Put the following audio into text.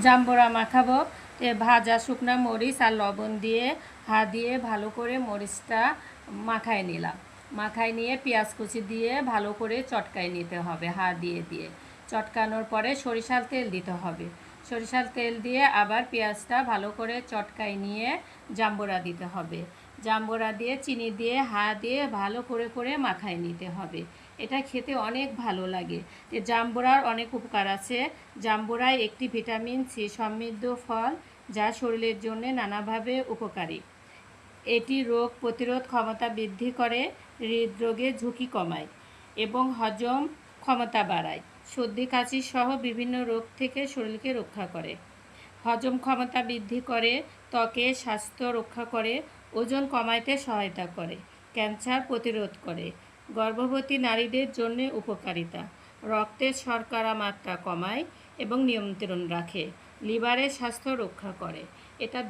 জাম্বুরা মাখাবো। ভাজা শুকনো মরিচ আর লবণ দিয়ে হাত দিয়ে ভালো করে মরিচটা মাখায় নিলাম। মাখায় নিয়ে পেঁয়াজ কুচি দিয়ে ভালো করে চটকায় নিতে হবে হাত দিয়ে দিয়ে। চটকানোর পরে সরিষার তেল দিতে হবে। সরিষার তেল দিয়ে আবার পেঁয়াজটা ভালো করে চটকায় নিয়ে জাম্বুরা দিতে হবে। জাম্বুরা দিয়ে চিনি দিয়ে হাত দিয়ে ভালো করে মাখায় নিতে হবে। এটা খেতে অনেক ভালো লাগে। জাম্বুরার অনেক উপকার আছে। জাম্বুরায় একটি ভিটামিন সি সমৃদ্ধ ফল, যা শরীরের জন্য নানাভাবে উপকারী। এটি রোগ প্রতিরোধ ক্ষমতা বৃদ্ধি করে, হৃদরোগের ঝুঁকি কমায় এবং হজম ক্ষমতা বাড়ায়। সর্দি কাশি সহ বিভিন্ন রোগ থেকে শরীরকে রক্ষা করে। হজম ক্ষমতা বৃদ্ধি করে, ত্বকের স্বাস্থ্য রক্ষা করে, ওজন কমাইতে সহায়তা করে, ক্যান্সার প্রতিরোধ করে, গর্ভবতী নারীদের জন্য উপকারিতা, রক্তের শর্করা মাত্রা কমায় এবং নিয়ন্ত্রণ রাখে, লিভারের স্বাস্থ্য রক্ষা করে। এটা